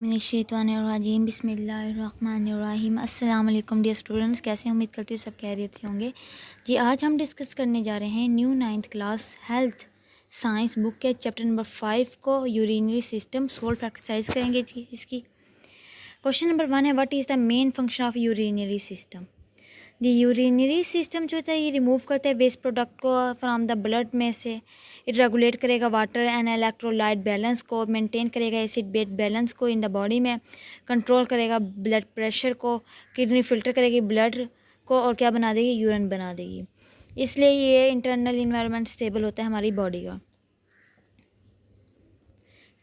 मिनश्शैतानिर्रजीम बिस्मिल्लाहिर्रहमानिर्रहीम। अस्सलाम वालेकुम डियर स्टूडेंट्स, कैसे हैं? उम्मीद करती हूँ सब खैरियत से होंगे। जी, आज हम डिस्कस करने जा रहे हैं new 9th class health science book के चैप्टर नंबर 5 को यूरिनरी सिस्टम सोल्व एक्सरसाइज करेंगे। जी, इसकी क्वेश्चन नंबर 1 है, what is the main function of urinary system. The urinary system जो होता है ये रिमूव करता है वेस्ट प्रोडक्ट को फ्राम द ब्लड में से। इट रेगुलेट करेगा वाटर एंड इलेक्ट्रोलाइट बैलेंस को, मेंटेन करेगा एसिड बेस बैलेंस को इन द बॉडी में, कंट्रोल करेगा ब्लड प्रेशर को, किडनी फिल्टर करेगी ब्लड को और क्या बना देगी, यूरिन बना देगी। इसलिए ये इंटरनल इन्वायरमेंट स्टेबल होता है हमारी बॉडी का।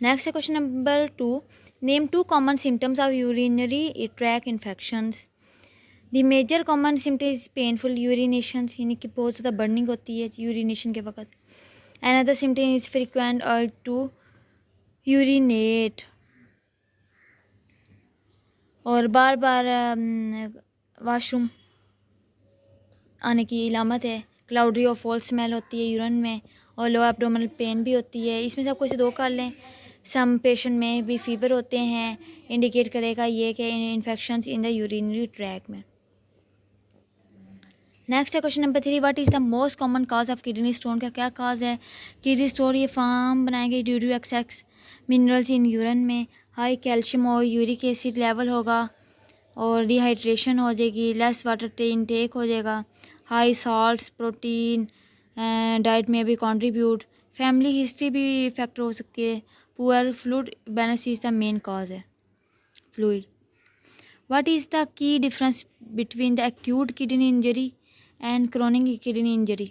नेक्स्ट है question number 2, name 2 common symptoms of urinary tract infections. The major common symptom is painful urination, यानी कि बहुत ज़्यादा बर्निंग होती है यूरिनेशन के वक्त। Another symptom is frequent urge to urinate, और बार बार वाशरूम आने की इलामत है। क्लाउडी और फॉल स्मेल होती है यूरिन में, और लो एब्डोमिनल पेन भी होती है। इसमें से आप कोई से दो कर लें। सम पेशेंट में भी फीवर होते हैं, इंडिकेट करेगा ये कि infections in the urinary tract में। नेक्स्ट है question number 3, what is the most common cause of kidney stone. का क्या काज है? किडनी स्टोन ये फॉर्म बनाएंगे due to excess minerals in urine में, हाई कैल्शियम और यूरिक एसिड लेवल होगा, और डिहाइड्रेशन हो जाएगी, लेस वाटर इनटेक हो जाएगा, हाई सॉल्ट्स प्रोटीन डाइट में भी कंट्रीब्यूट, फैमिली हिस्ट्री भी फैक्टर हो सकती है, poor fluid balance is the main cause है fluid. What is the key difference between the acute kidney injury and chronic kidney injury.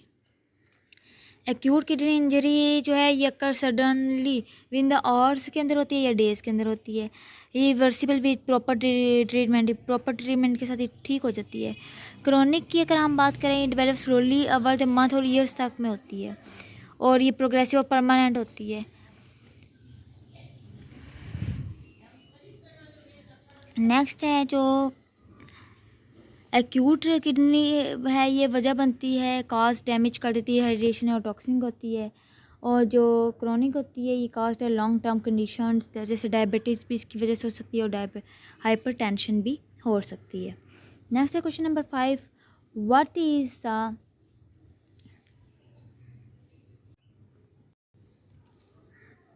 Acute kidney injury जो है ये occur suddenly with the hours के अंदर होती है या डेज के अंदर होती है। ये रिवर्सिबल विद प्रॉपर ट्रीटमेंट के साथ ही ठीक हो जाती है। क्रोनिक की अगर हम बात करें, develop slowly over the month और ईयर्स तक में होती है, और ये प्रोग्रेसिव और परमानेंट होती है। नेक्स्ट है जो एक्यूट किडनी है, ये वजह बनती है, काज डैमेज कर देती है, हाइड्रेशन और टॉक्सिंग होती है। और जो क्रोनिक होती है ये काज है लॉन्ग टर्म कंडीशंस, जैसे डायबिटीज़ भी इसकी वजह से हो सकती है, और हाइपरटेंशन भी हो सकती है। नेक्स्ट है question number 5, what is the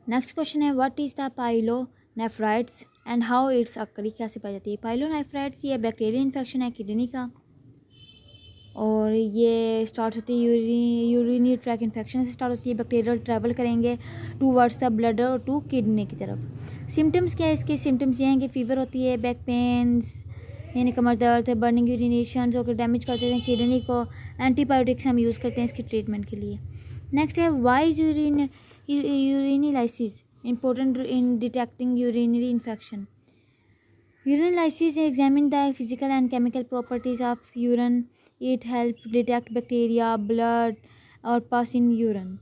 next question है, what is the pyelonephritis and how it's occurring, कैसे पाई जाती है। पाइलोनेफ्राइटिस ये बैक्टीरियल इन्फेक्शन है किडनी का, और ये स्टार्ट होती है यूरिनरी ट्रैक इन्फेक्शन से स्टार्ट होती है। बैक्टीरियल ट्रैवल करेंगे टूवर्ड्स द ब्लड और टू किडनी की तरफ। सिम्टम्स क्या है इसके? सिम्टम्स ये हैं कि फ़ीवर होती है, बैक पेन्स यानी कमर दर्द है, बर्निंग यूरिनेशन जो कि डैमेज कर देते हैं किडनी को। एंटीबायोटिक्स हम यूज़ करते हैं इसके ट्रीटमेंट के लिए। नेक्स्ट है, why is urinalysis important in detecting urinary infection. Urinalysis examines the physical and chemical properties of urine. It helps detect bacteria, blood, or pus in urine.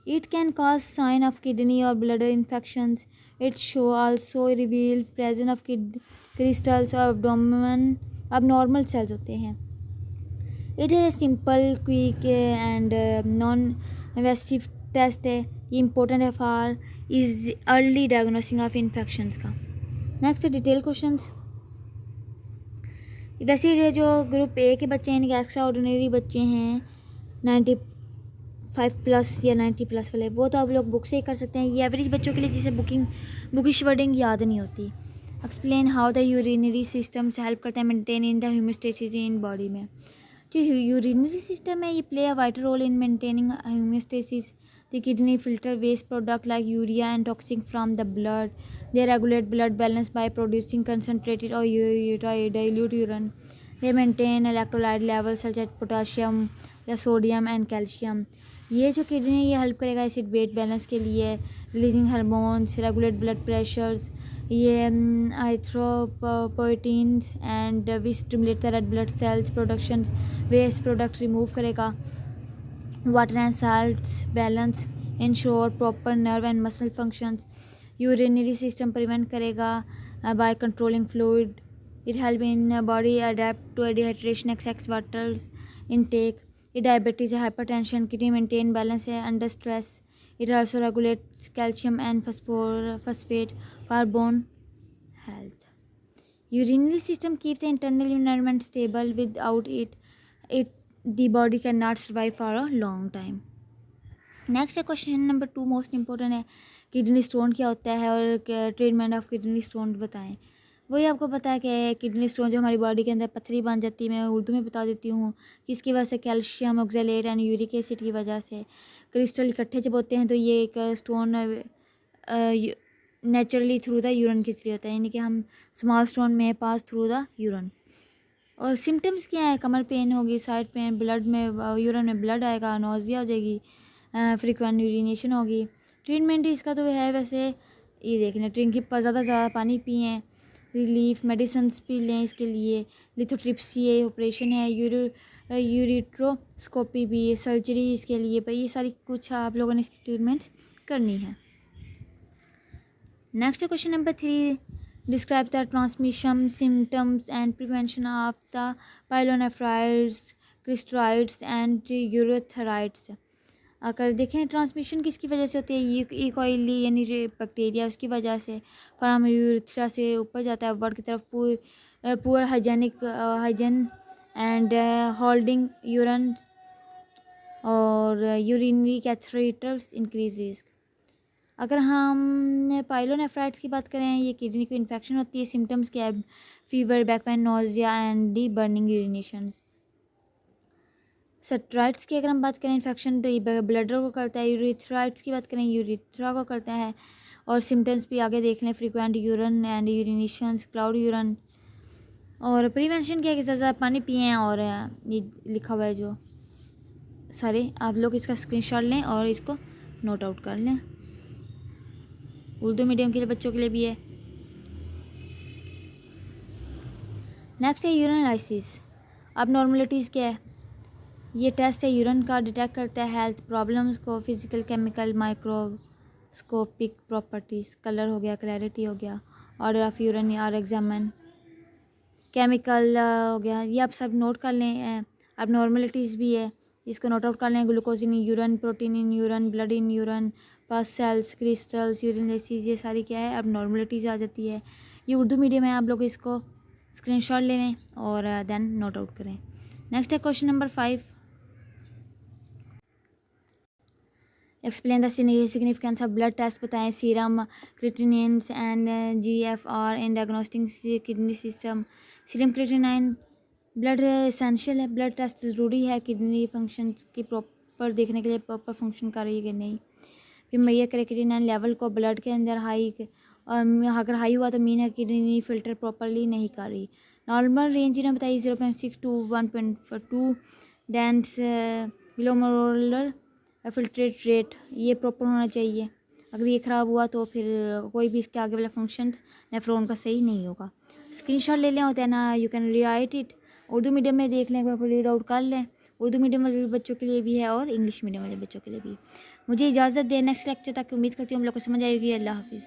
It can cause sign of kidney or bladder infections. It show also reveal presence of crystals or abnormal cells होते हैं. It is a simple, quick and non-invasive test है. ये important है for is early diagnosing of infections का. Next detail questions. वैसे ये जो group A के बच्चे हैं, इनके एक्स्ट्रा ऑर्डिनरी बच्चे हैं 95 प्लस या 90 प्लस वाले, वो तो आप लोग बुक से ही कर सकते हैं। ये एवरेज बच्चों के लिए जिसे बुकिश वर्डिंग याद नहीं होती। Explain how the urinary systems help करते हैं maintain in the homeostasis in body में। जो यूरिनरी सिस्टम है ये play a vital role in maintaining homeostasis. The kidney filter waste product like urea and toxins from the blood. They regulate blood balance by producing concentrated or dilute urine. They maintain electrolyte levels such as potassium, sodium and calcium. ये जो kidney ये help करेगा acid wait balance के लिए, releasing hormones, regulate blood pressures, ये erythropoietins and which stimulate the red blood cells production, waste product remove करेगा, water and salts balance, ensure proper nerve and muscle functions. Urinary system prevent करेगा by controlling fluid. It help in body adapt to dehydration, excess water intake. Diabetes, hypertension, kidney maintain balance है under stress. It also regulates calcium and phosphate for bone Urinary system keeps the internal environment stable. Without it the body cannot survive for a long time. Next है question number 2, most important है, kidney stone क्या होता है और treatment of kidney stone बताएं। वही आपको पता है कि किडनी स्टोन जो हमारी बॉडी के अंदर पथरी बन जाती है, मैं उर्दू में बता देती हूँ, किसकी वजह से, calcium oxalate and uric acid की वजह से। क्रिस्टल इकट्ठे जब होते हैं तो ये एक stone naturally through the urine के थ्रू होता है, यानी कि हम स्मॉल स्टोन में पास थ्रू द यूरिन। और सिम्टम्स क्या है, कमर पेन होगी, साइड पेन, ब्लड में यूरिन में ब्लड आएगा, नोजिया हो जाएगी, फ्रिक्वेंट यूरिनेशन होगी। ट्रीटमेंट इसका तो है वैसे ये देख लें, ड्रिंक की ज़्यादा पानी पिएँ, रिलीफ मेडिसिन पी लें इसके लिए, लिथोट्रिप्सी है, ऑपरेशन है, यूरिट्रोस्कोपी भी, सर्जरी इसके लिए, पर ये सारी कुछ आप लोगों ने इसकी ट्रीटमेंट करनी है। Next question number 3, describe the transmission symptoms and prevention of the pyelonephritis, cystitis and urethritis. अगर देखें ट्रांसमिशन किसकी वजह से होती है, ये ई कॉइली यानी बैक्टीरिया, उसकी वजह से फ्राम यूरेथ्रा से ऊपर जाता है वर्ड की तरफ, poor hygiene and holding urine और यूरिनरी कैथेटर्स इंक्रीज रिस्क। अगर हम पाइलोनेफ्राइड्स की बात करें, ये किडनी को इन्फेक्शन होती है, सिम्टम्स क्या है, fever, back pain, nausea and the burning urinations. Cystitis की अगर हम बात करें इन्फेक्शन तो ये ब्लडर को करता है। यूरिथ्राइड्स की बात करें यूरिथ्रा को करता है। और सिम्टम्स भी आगे देख लें, frequent urine and urinations, cloud urine. और प्रिवेंशन क्या है कि ज़्यादा पानी पिएँ, और ये लिखा हुआ है जो सारे, आप लोग इसका स्क्रीनशॉट लें और इसको नोट आउट कर लें, उर्दू मीडियम के लिए बच्चों के लिए भी है। नेक्स्ट है यूरिनालिसिस। अब नॉर्मलिटीज़ क्या है, ये टेस्ट है यूरिन का, डिटेक्ट करता है हेल्थ प्रॉब्लम्स को, physical, chemical, microscopic properties, colour हो गया, क्लैरिटी हो गया, ऑर्डर ऑफ यूरिन और एग्जामिन, केमिकल हो गया, ये आप सब नोट कर लें। अब नॉर्मलिटीज़ भी है, इसको नोट आउट कर लें, glucose in urine, protein in urine, blood in urine, pus cells, crystals, urinalysis, ये सारी क्या है अब नॉर्मलिटीज़ आ जाती है। ये उर्दू मीडियम है, आप लोग इसको स्क्रीनशॉट ले लें और देन नोट आउट करें। नेक्स्ट है question number 5, explain the significance of blood test, बताएं serum creatinines and GFR in diagnostic kidney system. Serum creatinine blood essential है, ब्लड टेस्ट ज़रूरी है किडनी फंक्शंस की प्रॉपर देखने के लिए, प्रॉपर फंक्शन कर रही है कि नहीं। फिर मैया क्रिएटिनिन लेवल को ब्लड के अंदर हाई, अगर हाई हुआ तो मीन है किडनी फिल्टर प्रॉपरली नहीं कर रही। नॉर्मल रेंज इन्हें बताइए 0.6 to 1.2 dense glomerular filtrate rate, ये प्रॉपर होना चाहिए। अगर ये ख़राब हुआ तो फिर कोई भी इसके आगे वाला फंक्शंस नेफ्रॉन का सही नहीं होगा। स्क्रीनशॉट ले लें होता है ना, you can rewrite it, Urdu medium में देख लें, एक बार रीड आउट कर लें, उर्दू मीडियम वाले बच्चों के लिए भी है और इंग्लिश मीडियम वाले बच्चों के लिए भी। मुझे इजाज़त दें, नेक्स्ट लेक्चर तक उम्मीद करती हूँ हम लोग को समझ आएगी। अल्लाह हाफिज़।